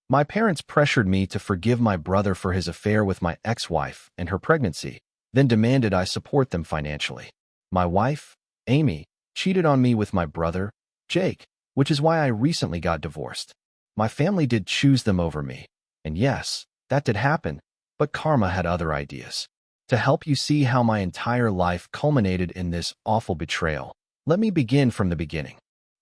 My parents pressured me to forgive my brother for his affair with my ex-wife and her pregnancy, then demanded I support them financially. My wife, Amy, cheated on me with my brother, Jake, which is why I recently got divorced. My family did choose them over me, and yes, that did happen, but karma had other ideas. To help you see how my entire life culminated in this awful betrayal, let me begin from the beginning.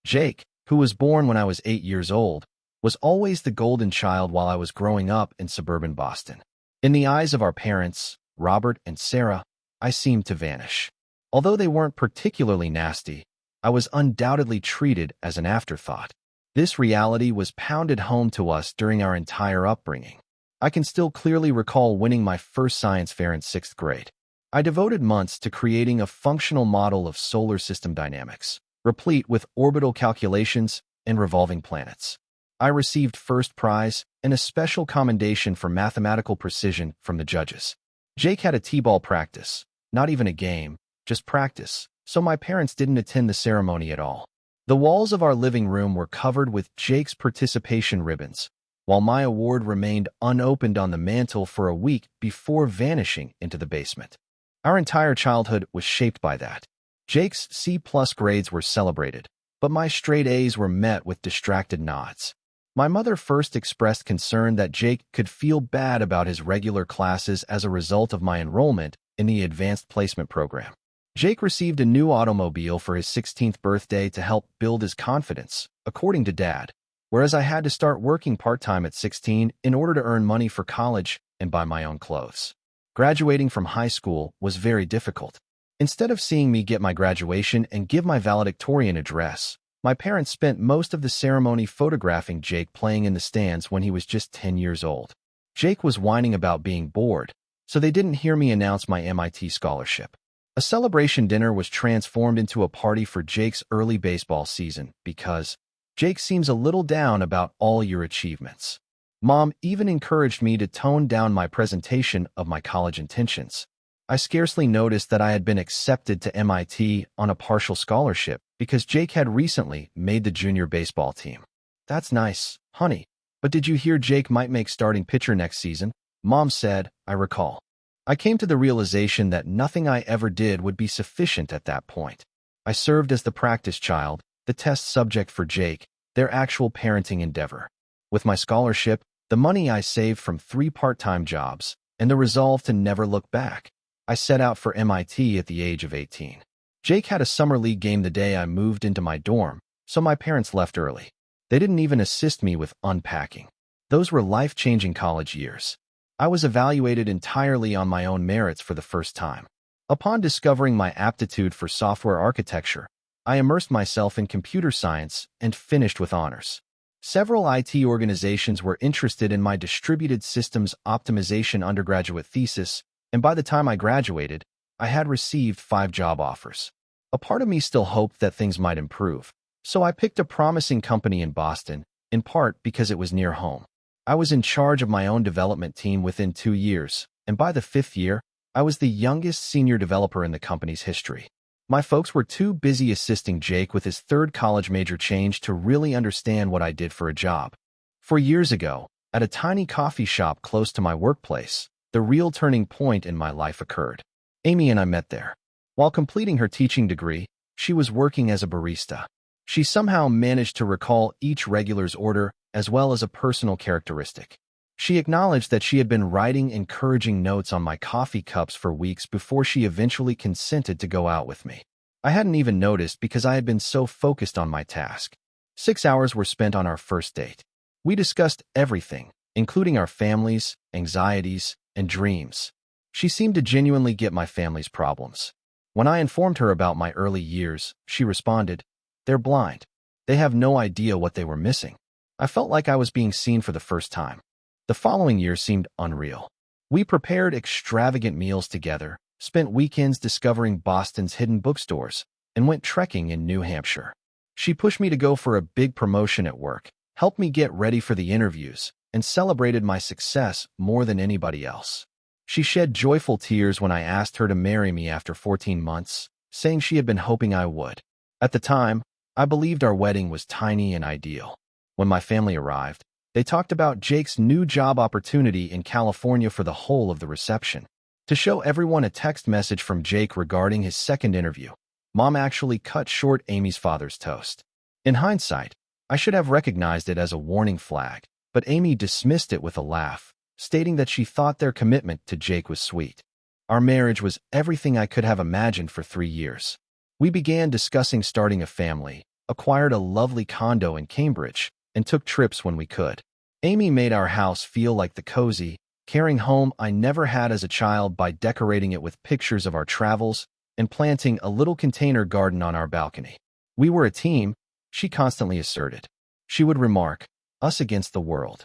Jake, who was born when I was 8 years old, was always the golden child while I was growing up in suburban Boston. In the eyes of our parents, Robert and Sarah, I seemed to vanish. Although they weren't particularly nasty, I was undoubtedly treated as an afterthought. This reality was pounded home to us during our entire upbringing. I can still clearly recall winning my first science fair in 6th grade. I devoted months to creating a functional model of solar system dynamics, replete with orbital calculations and revolving planets. I received first prize and a special commendation for mathematical precision from the judges. Jake had a t-ball practice, not even a game, just practice, so my parents didn't attend the ceremony at all. The walls of our living room were covered with Jake's participation ribbons, while my award remained unopened on the mantle for a week before vanishing into the basement. Our entire childhood was shaped by that. Jake's C+ grades were celebrated, but my straight A's were met with distracted nods. My mother first expressed concern that Jake could feel bad about his regular classes as a result of my enrollment in the advanced placement program. Jake received a new automobile for his 16th birthday to help build his confidence, according to Dad, whereas I had to start working part-time at 16 in order to earn money for college and buy my own clothes. Graduating from high school was very difficult. Instead of seeing me get my graduation and give my valedictorian address, my parents spent most of the ceremony photographing Jake playing in the stands when he was just 10 years old. Jake was whining about being bored, so they didn't hear me announce my MIT scholarship. A celebration dinner was transformed into a party for Jake's early baseball season because Jake seems a little down about all your achievements. Mom even encouraged me to tone down my presentation of my college intentions. I scarcely noticed that I had been accepted to MIT on a partial scholarship because Jake had recently made the junior baseball team. That's nice, honey. But did you hear Jake might make starting pitcher next season? Mom said, I recall. I came to the realization that nothing I ever did would be sufficient at that point. I served as the practice child, the test subject for Jake, their actual parenting endeavor. With my scholarship, the money I saved from 3 part-time jobs, and the resolve to never look back, I set out for MIT at the age of 18. Jake had a summer league game the day I moved into my dorm, so my parents left early. They didn't even assist me with unpacking. Those were life-changing college years. I was evaluated entirely on my own merits for the first time. Upon discovering my aptitude for software architecture, I immersed myself in computer science and finished with honors. Several IT organizations were interested in my distributed systems optimization undergraduate thesis, and by the time I graduated, I had received 5 job offers. A part of me still hoped that things might improve, so I picked a promising company in Boston, in part because it was near home. I was in charge of my own development team within 2 years, and by the 5th year, I was the youngest senior developer in the company's history. My folks were too busy assisting Jake with his 3rd college major change to really understand what I did for a job. 4 years ago, at a tiny coffee shop close to my workplace, the real turning point in my life occurred. Amy and I met there. While completing her teaching degree, she was working as a barista. She somehow managed to recall each regular's order as well as a personal characteristic. She acknowledged that she had been writing encouraging notes on my coffee cups for weeks before she eventually consented to go out with me. I hadn't even noticed because I had been so focused on my task. 6 hours were spent on our first date. We discussed everything, including our families, anxieties, and dreams. She seemed to genuinely get my family's problems. When I informed her about my early years, she responded, "They're blind. They have no idea what they were missing." I felt like I was being seen for the first time. The following year seemed unreal. We prepared extravagant meals together, spent weekends discovering Boston's hidden bookstores, and went trekking in New Hampshire. She pushed me to go for a big promotion at work, helped me get ready for the interviews, and celebrated my success more than anybody else. She shed joyful tears when I asked her to marry me after 14 months, saying she had been hoping I would. At the time, I believed our wedding was tiny and ideal. When my family arrived, They talked about Jake's new job opportunity in California for the whole of the reception. To show everyone a text message from Jake regarding his second interview, Mom actually cut short Amy's father's toast. In hindsight, I should have recognized it as a warning flag, but Amy dismissed it with a laugh, stating that she thought their commitment to Jake was sweet. Our marriage was everything I could have imagined for 3 years. We began discussing starting a family, acquired a lovely condo in Cambridge, and took trips when we could. Amy made our house feel like the cozy, caring home I never had as a child by decorating it with pictures of our travels and planting a little container garden on our balcony. We were a team, she constantly asserted. She would remark, us against the world.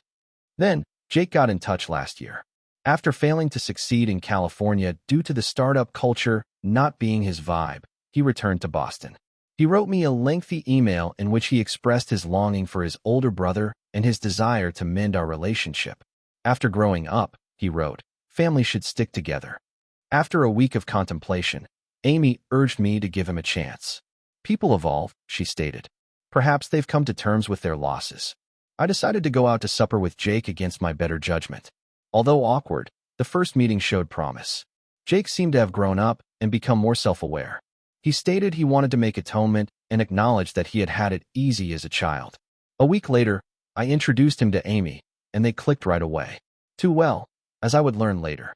Then, Jake got in touch last year. After failing to succeed in California due to the startup culture not being his vibe, he returned to Boston. He wrote me a lengthy email in which he expressed his longing for his older brother and his desire to mend our relationship. After growing up, he wrote, family should stick together. After a week of contemplation, Amy urged me to give him a chance. People evolve, she stated. Perhaps they've come to terms with their losses. I decided to go out to supper with Jake against my better judgment. Although awkward, the first meeting showed promise. Jake seemed to have grown up and become more self-aware. He stated he wanted to make atonement and acknowledged that he had had it easy as a child. A week later, I introduced him to Amy, and they clicked right away. Too well, as I would learn later.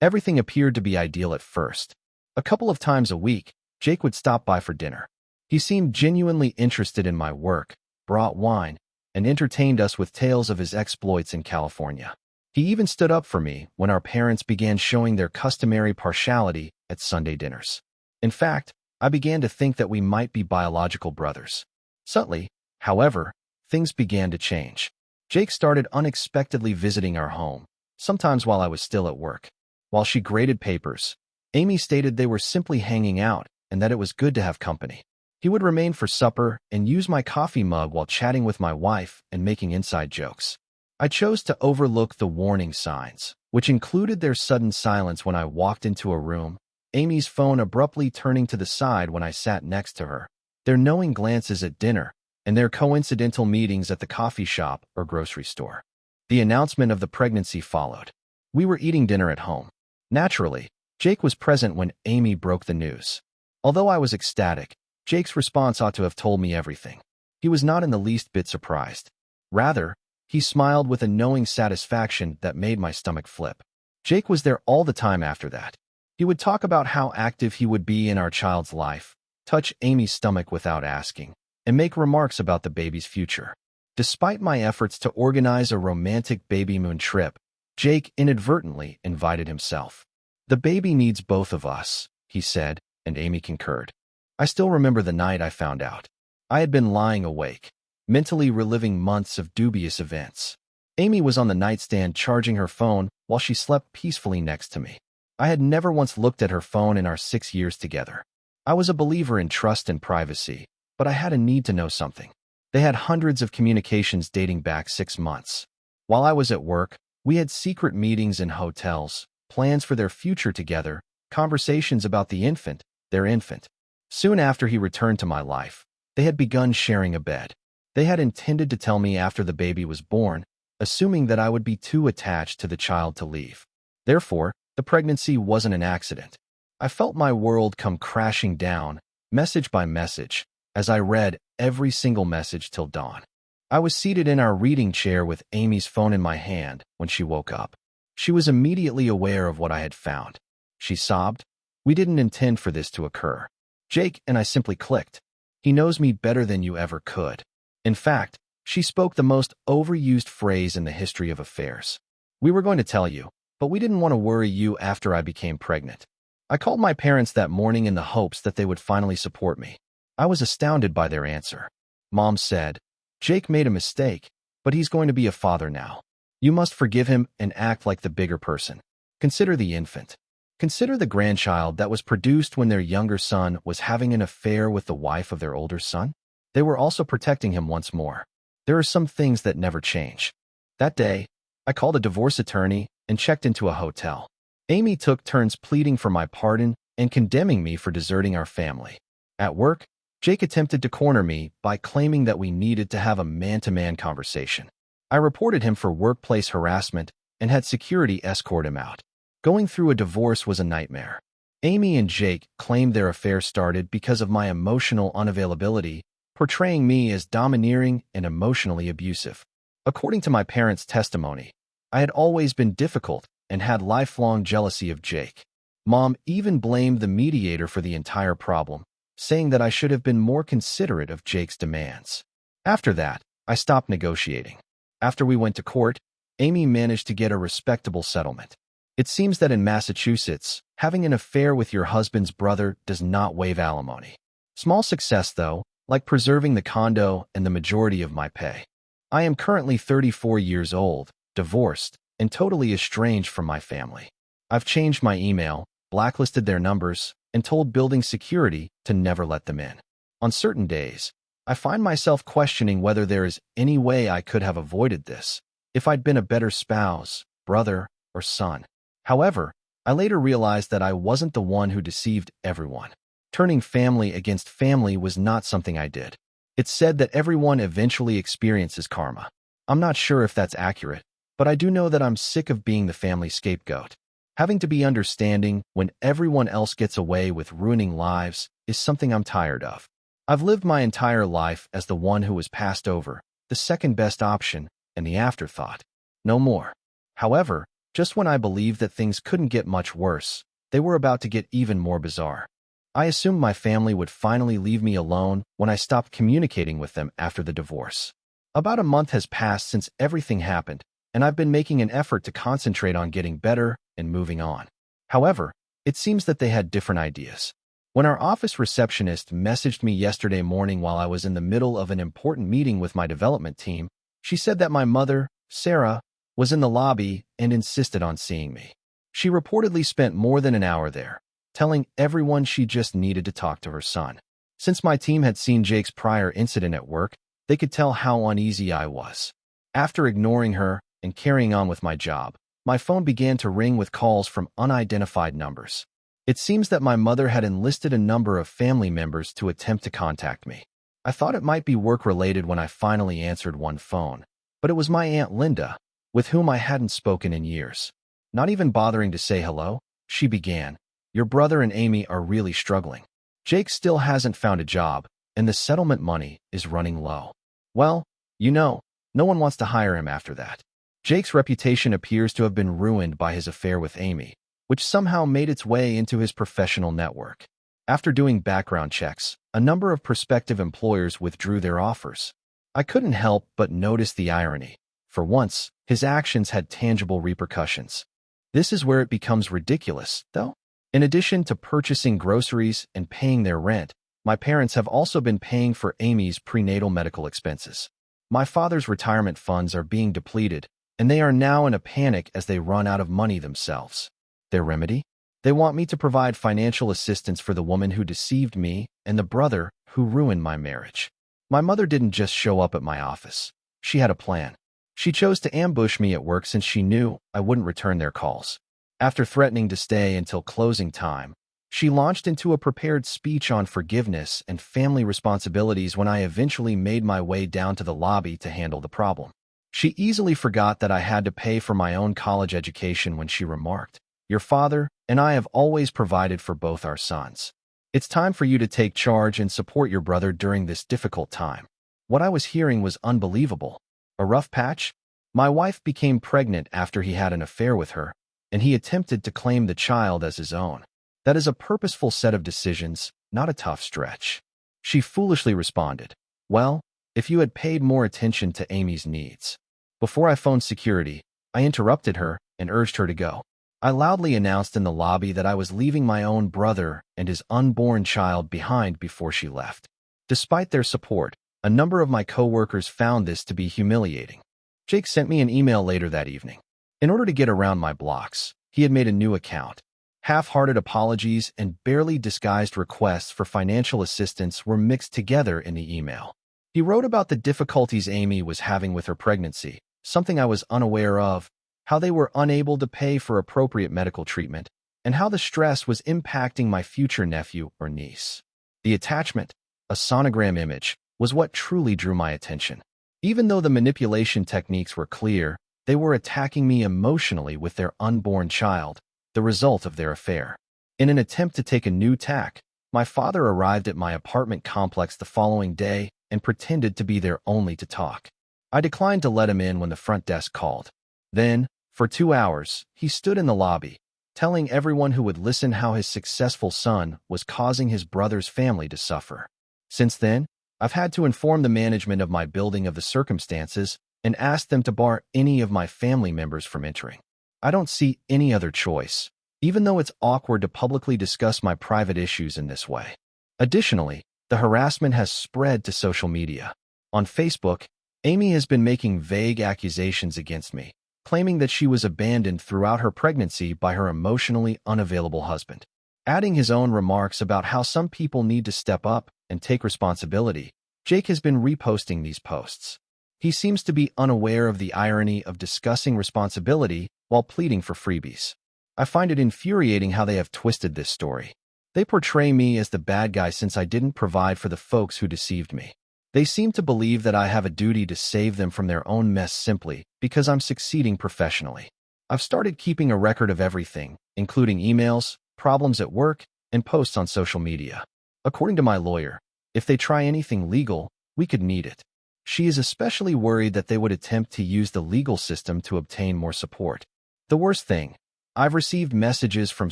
Everything appeared to be ideal at first. A couple of times a week, Jake would stop by for dinner. He seemed genuinely interested in my work, brought wine, and entertained us with tales of his exploits in California. He even stood up for me when our parents began showing their customary partiality at Sunday dinners. In fact, I began to think that we might be biological brothers. Subtly, however, things began to change. Jake started unexpectedly visiting our home, sometimes while I was still at work. While she graded papers, Amy stated they were simply hanging out and that it was good to have company. He would remain for supper and use my coffee mug while chatting with my wife and making inside jokes. I chose to overlook the warning signs, which included their sudden silence when I walked into a room, Amy's phone abruptly turning to the side when I sat next to her, their knowing glances at dinner, and their coincidental meetings at the coffee shop or grocery store. The announcement of the pregnancy followed. We were eating dinner at home. Naturally, Jake was present when Amy broke the news. Although I was ecstatic, Jake's response ought to have told me everything. He was not in the least bit surprised. Rather, he smiled with a knowing satisfaction that made my stomach flip. Jake was there all the time after that. He would talk about how active he would be in our child's life, touch Amy's stomach without asking, and make remarks about the baby's future. Despite my efforts to organize a romantic baby moon trip, Jake inadvertently invited himself. The baby needs both of us, he said, and Amy concurred. I still remember the night I found out. I had been lying awake, mentally reliving months of dubious events. Amy was on the nightstand charging her phone while she slept peacefully next to me. I had never once looked at her phone in our 6 years together. I was a believer in trust and privacy, but I had a need to know something. They had hundreds of communications dating back 6 months. While I was at work, we had secret meetings in hotels, plans for their future together, conversations about their infant. Soon after he returned to my life, they had begun sharing a bed. They had intended to tell me after the baby was born, assuming that I would be too attached to the child to leave. Therefore, the pregnancy wasn't an accident. I felt my world come crashing down, message by message, as I read every single message till dawn. I was seated in our reading chair with Amy's phone in my hand when she woke up. She was immediately aware of what I had found. She sobbed, "We didn't intend for this to occur. Jake and I simply clicked. He knows me better than you ever could." In fact, she spoke the most overused phrase in the history of affairs. "We were going to tell you, but we didn't want to worry you after I became pregnant." I called my parents that morning in the hopes that they would finally support me. I was astounded by their answer. Mom said, "Jake made a mistake, but he's going to be a father now. You must forgive him and act like the bigger person. Consider the infant. Consider the grandchild that was produced when their younger son was having an affair with the wife of their older son. They were also protecting him once more. There are some things that never change." That day, I called a divorce attorney and checked into a hotel. Amy took turns pleading for my pardon and condemning me for deserting our family. At work, Jake attempted to corner me by claiming that we needed to have a man-to-man conversation. I reported him for workplace harassment and had security escort him out. Going through a divorce was a nightmare. Amy and Jake claimed their affair started because of my emotional unavailability, portraying me as domineering and emotionally abusive. According to my parents' testimony, I had always been difficult and had lifelong jealousy of Jake. Mom even blamed the mediator for the entire problem, saying that I should have been more considerate of Jake's demands. After that, I stopped negotiating. After we went to court, Amy managed to get a respectable settlement. It seems that in Massachusetts, having an affair with your husband's brother does not waive alimony. Small success, though, like preserving the condo and the majority of my pay. I am currently 34 years old, divorced, and totally estranged from my family. I've changed my email, blacklisted their numbers, and told building security to never let them in. On certain days, I find myself questioning whether there is any way I could have avoided this, if I'd been a better spouse, brother, or son. However, I later realized that I wasn't the one who deceived everyone. Turning family against family was not something I did. It's said that everyone eventually experiences karma. I'm not sure if that's accurate, but I do know that I'm sick of being the family scapegoat. Having to be understanding when everyone else gets away with ruining lives is something I'm tired of. I've lived my entire life as the one who was passed over, the second best option, and the afterthought. No more. However, just when I believed that things couldn't get much worse, they were about to get even more bizarre. I assumed my family would finally leave me alone when I stopped communicating with them after the divorce. About a month has passed since everything happened, and I've been making an effort to concentrate on getting better and moving on. However, it seems that they had different ideas. When our office receptionist messaged me yesterday morning while I was in the middle of an important meeting with my development team, she said that my mother, Sarah, was in the lobby and insisted on seeing me. She reportedly spent more than an hour there, telling everyone she just needed to talk to her son. Since my team had seen Jake's prior incident at work, they could tell how uneasy I was. After ignoring her and carrying on with my job, my phone began to ring with calls from unidentified numbers. It seems that my mother had enlisted a number of family members to attempt to contact me. I thought it might be work-related when I finally answered one phone, but it was my Aunt Linda, with whom I hadn't spoken in years. Not even bothering to say hello, she began, "Your brother and Amy are really struggling. Jake still hasn't found a job, and the settlement money is running low. Well, no one wants to hire him after that. Jake's reputation appears to have been ruined by his affair with Amy, which somehow made its way into his professional network. After doing background checks, a number of prospective employers withdrew their offers. I couldn't help but notice the irony. For once, his actions had tangible repercussions. This is where it becomes ridiculous, though. In addition to purchasing groceries and paying their rent, my parents have also been paying for Amy's prenatal medical expenses. My father's retirement funds are being depleted, and they are now in a panic as they run out of money themselves. Their remedy? They want me to provide financial assistance for the woman who deceived me and the brother who ruined my marriage. My mother didn't just show up at my office. She had a plan. She chose to ambush me at work since she knew I wouldn't return their calls. After threatening to stay until closing time, she launched into a prepared speech on forgiveness and family responsibilities when I eventually made my way down to the lobby to handle the problem. She easily forgot that I had to pay for my own college education when she remarked, "Your father and I have always provided for both our sons. It's time for you to take charge and support your brother during this difficult time." What I was hearing was unbelievable. A rough patch? My wife became pregnant after he had an affair with her, and he attempted to claim the child as his own. That is a purposeful set of decisions, not a tough stretch. She foolishly responded, "Well, if you had paid more attention to Amy's needs." Before I phoned security, I interrupted her and urged her to go. I loudly announced in the lobby that I was leaving my own brother and his unborn child behind before she left. Despite their support, a number of my coworkers found this to be humiliating. Jake sent me an email later that evening. In order to get around my blocks, he had made a new account. Half-hearted apologies and barely disguised requests for financial assistance were mixed together in the email. He wrote about the difficulties Amy was having with her pregnancy, something I was unaware of, how they were unable to pay for appropriate medical treatment, and how the stress was impacting my future nephew or niece. The attachment, a sonogram image, was what truly drew my attention. Even though the manipulation techniques were clear, they were attacking me emotionally with their unborn child, the result of their affair. In an attempt to take a new tack, my father arrived at my apartment complex the following day and pretended to be there only to talk. I declined to let him in when the front desk called. Then, for 2 hours, he stood in the lobby, telling everyone who would listen how his successful son was causing his brother's family to suffer. Since then, I've had to inform the management of my building of the circumstances and ask them to bar any of my family members from entering. I don't see any other choice, even though it's awkward to publicly discuss my private issues in this way. Additionally, the harassment has spread to social media. On Facebook, Amy has been making vague accusations against me, claiming that she was abandoned throughout her pregnancy by her emotionally unavailable husband. Adding his own remarks about how some people need to step up and take responsibility, Jake has been reposting these posts. He seems to be unaware of the irony of discussing responsibility while pleading for freebies. I find it infuriating how they have twisted this story. They portray me as the bad guy since I didn't provide for the folks who deceived me. They seem to believe that I have a duty to save them from their own mess simply because I'm succeeding professionally. I've started keeping a record of everything, including emails, problems at work, and posts on social media. According to my lawyer, if they try anything legal, we could need it. She is especially worried that they would attempt to use the legal system to obtain more support. The worst thing, I've received messages from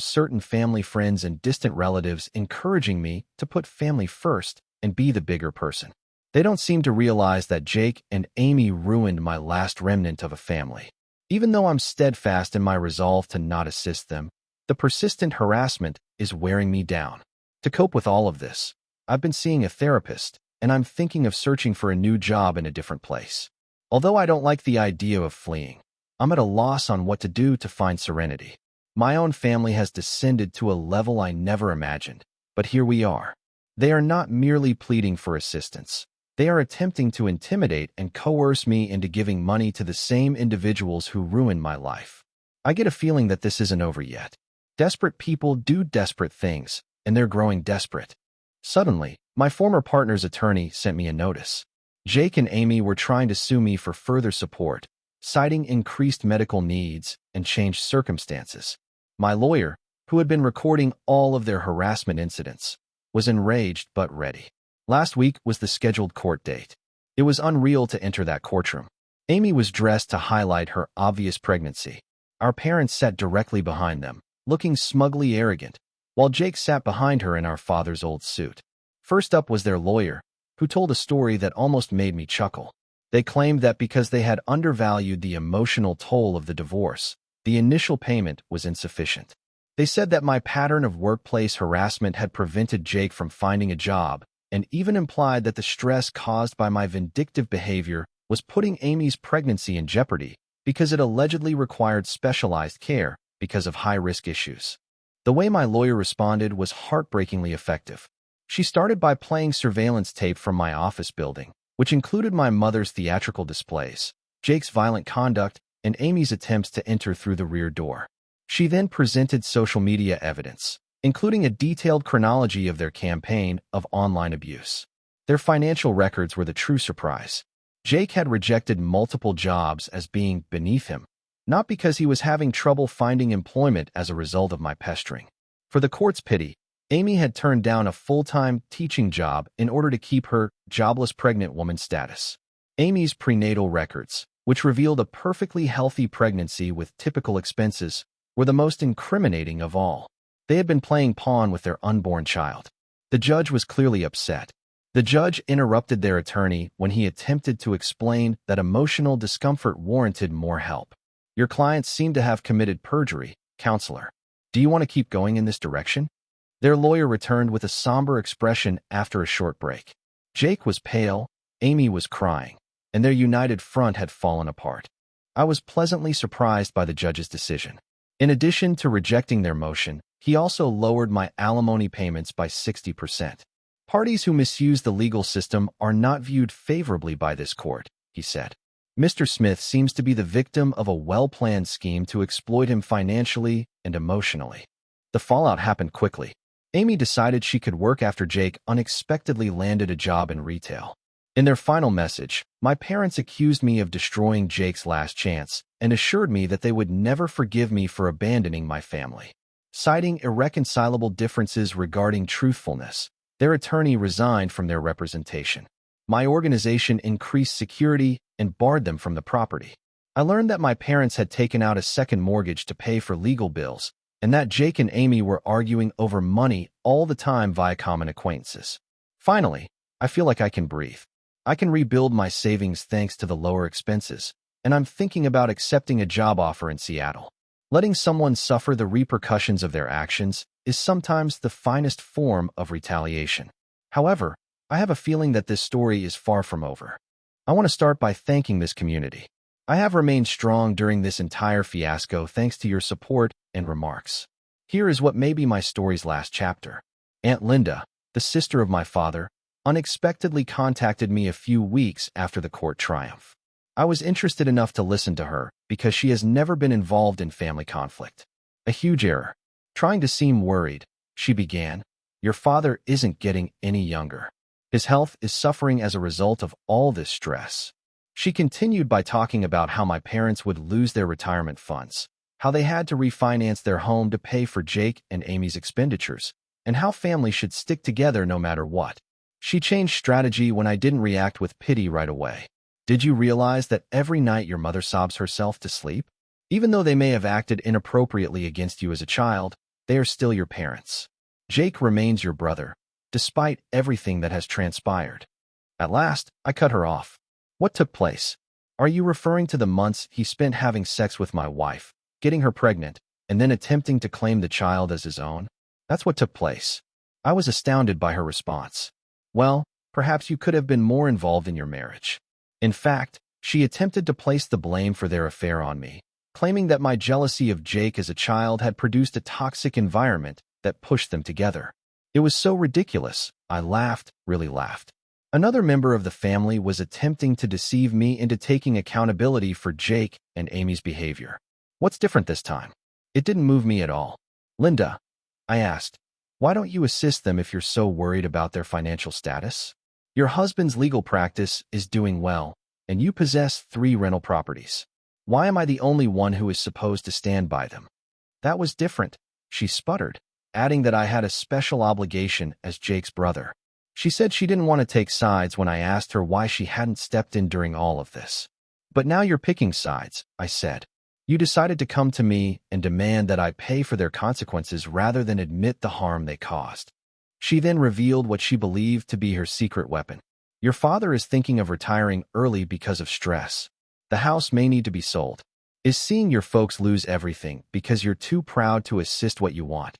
certain family friends and distant relatives encouraging me to put family first and be the bigger person. They don't seem to realize that Jake and Amy ruined my last remnant of a family. Even though I'm steadfast in my resolve to not assist them, the persistent harassment is wearing me down. To cope with all of this, I've been seeing a therapist, and I'm thinking of searching for a new job in a different place. Although I don't like the idea of fleeing, I'm at a loss on what to do to find serenity. My own family has descended to a level I never imagined, but here we are. They are not merely pleading for assistance. They are attempting to intimidate and coerce me into giving money to the same individuals who ruined my life. I get a feeling that this isn't over yet. Desperate people do desperate things, and they're growing desperate. Suddenly, my former partner's attorney sent me a notice. Jake and Amy were trying to sue me for further support, citing increased medical needs and changed circumstances. My lawyer, who had been recording all of their harassment incidents, was enraged but ready. Last week was the scheduled court date. It was unreal to enter that courtroom. Amy was dressed to highlight her obvious pregnancy. Our parents sat directly behind them, looking smugly arrogant, while Jake sat behind her in our father's old suit. First up was their lawyer, who told a story that almost made me chuckle. They claimed that because they had undervalued the emotional toll of the divorce, the initial payment was insufficient. They said that my pattern of workplace harassment had prevented Jake from finding a job, and even implied that the stress caused by my vindictive behavior was putting Amy's pregnancy in jeopardy because it allegedly required specialized care because of high-risk issues. The way my lawyer responded was heartbreakingly effective. She started by playing surveillance tape from my office building, which included my mother's theatrical displays, Jake's violent conduct, and Amy's attempts to enter through the rear door. She then presented social media evidence, including a detailed chronology of their campaign of online abuse. Their financial records were the true surprise. Jake had rejected multiple jobs as being beneath him, not because he was having trouble finding employment as a result of my pestering. For the court's pity, Amy had turned down a full-time teaching job in order to keep her jobless pregnant woman status. Amy's prenatal records, which revealed a perfectly healthy pregnancy with typical expenses, were the most incriminating of all. They had been playing pawn with their unborn child. The judge was clearly upset. The judge interrupted their attorney when he attempted to explain that emotional discomfort warranted more help. Your clients seem to have committed perjury, counselor. Do you want to keep going in this direction? Their lawyer returned with a somber expression after a short break. Jake was pale, Amy was crying, and their united front had fallen apart. I was pleasantly surprised by the judge's decision. In addition to rejecting their motion, he also lowered my alimony payments by 60%. Parties who misuse the legal system are not viewed favorably by this court, he said. Mr. Smith seems to be the victim of a well-planned scheme to exploit him financially and emotionally. The fallout happened quickly. Amy decided she could work after Jake unexpectedly landed a job in retail. In their final message, my parents accused me of destroying Jake's last chance and assured me that they would never forgive me for abandoning my family. Citing irreconcilable differences regarding truthfulness, their attorney resigned from their representation. My organization increased security and barred them from the property. I learned that my parents had taken out a second mortgage to pay for legal bills, and that Jake and Amy were arguing over money all the time via common acquaintances. Finally, I feel like I can breathe. I can rebuild my savings thanks to the lower expenses, and I'm thinking about accepting a job offer in Seattle. Letting someone suffer the repercussions of their actions is sometimes the finest form of retaliation. However, I have a feeling that this story is far from over. I want to start by thanking this community. I have remained strong during this entire fiasco thanks to your support and remarks. Here is what may be my story's last chapter. Aunt Linda, the sister of my father, unexpectedly contacted me a few weeks after the court triumph. I was interested enough to listen to her because she has never been involved in family conflict. A huge error. Trying to seem worried, she began, "Your father isn't getting any younger. His health is suffering as a result of all this stress." She continued by talking about how my parents would lose their retirement funds, how they had to refinance their home to pay for Jake and Amy's expenditures, and how families should stick together no matter what. She changed strategy when I didn't react with pity right away. "Did you realize that every night your mother sobs herself to sleep? Even though they may have acted inappropriately against you as a child, they are still your parents. Jake remains your brother, despite everything that has transpired." At last, I cut her off. "What took place? Are you referring to the months he spent having sex with my wife, getting her pregnant, and then attempting to claim the child as his own? That's what took place." I was astounded by her response. "Well, perhaps you could have been more involved in your marriage." In fact, she attempted to place the blame for their affair on me, claiming that my jealousy of Jake as a child had produced a toxic environment that pushed them together. It was so ridiculous. I laughed, really laughed. Another member of the family was attempting to deceive me into taking accountability for Jake and Amy's behavior. What's different this time? It didn't move me at all. "Linda," I asked, "why don't you assist them if you're so worried about their financial status? Your husband's legal practice is doing well, and you possess 3 rental properties. Why am I the only one who is supposed to stand by them?" "That was different," she sputtered, adding that I had a special obligation as Jake's brother. She said she didn't want to take sides when I asked her why she hadn't stepped in during all of this. "But now you're picking sides," I said. "You decided to come to me and demand that I pay for their consequences rather than admit the harm they caused." She then revealed what she believed to be her secret weapon. "Your father is thinking of retiring early because of stress. The house may need to be sold. Is seeing your folks lose everything because you're too proud to assist what you want."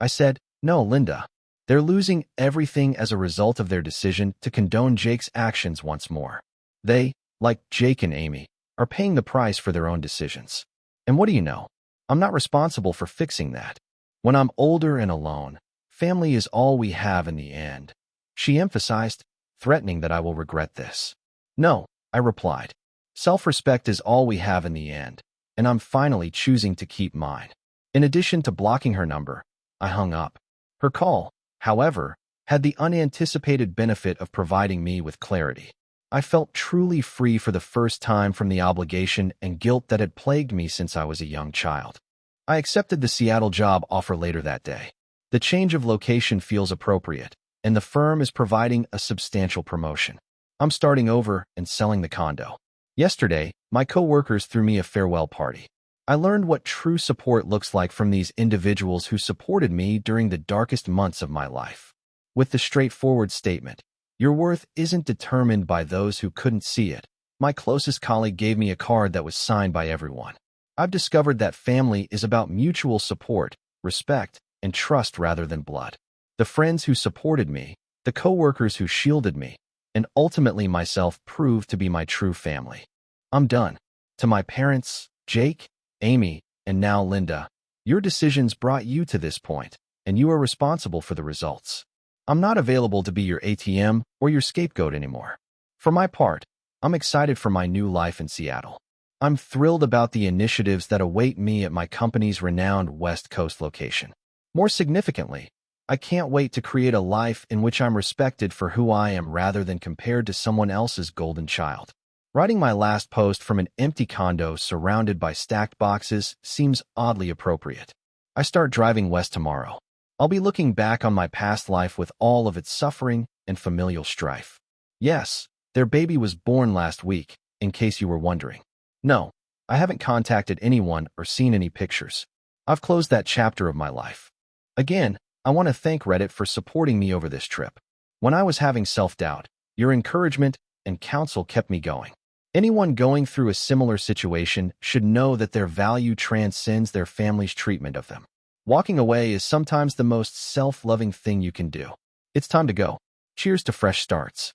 I said, "No, Linda. They're losing everything as a result of their decision to condone Jake's actions once more. They, like Jake and Amy, are paying the price for their own decisions. And what do you know? I'm not responsible for fixing that. When I'm older and alone, family is all we have in the end." She emphasized, threatening that I will regret this. "No," I replied. "Self-respect is all we have in the end, and I'm finally choosing to keep mine." In addition to blocking her number, I hung up. Her call, however, had the unanticipated benefit of providing me with clarity. I felt truly free for the first time from the obligation and guilt that had plagued me since I was a young child. I accepted the Seattle job offer later that day. The change of location feels appropriate, and the firm is providing a substantial promotion. I'm starting over and selling the condo. Yesterday, my co-workers threw me a farewell party. I learned what true support looks like from these individuals who supported me during the darkest months of my life. With the straightforward statement, "Your worth isn't determined by those who couldn't see it," my closest colleague gave me a card that was signed by everyone. I've discovered that family is about mutual support, respect, and trust rather than blood. The friends who supported me, the co-workers who shielded me, and ultimately myself proved to be my true family. I'm done. To my parents, Jake, Amy, and now Linda, your decisions brought you to this point, and you are responsible for the results. I'm not available to be your ATM or your scapegoat anymore. For my part, I'm excited for my new life in Seattle. I'm thrilled about the initiatives that await me at my company's renowned West Coast location. More significantly, I can't wait to create a life in which I'm respected for who I am rather than compared to someone else's golden child. Writing my last post from an empty condo surrounded by stacked boxes seems oddly appropriate. I start driving west tomorrow. I'll be looking back on my past life with all of its suffering and familial strife. Yes, their baby was born last week, in case you were wondering. No, I haven't contacted anyone or seen any pictures. I've closed that chapter of my life. Again, I want to thank Reddit for supporting me over this trip. When I was having self-doubt, your encouragement and counsel kept me going. Anyone going through a similar situation should know that their value transcends their family's treatment of them. Walking away is sometimes the most self-loving thing you can do. It's time to go. Cheers to fresh starts.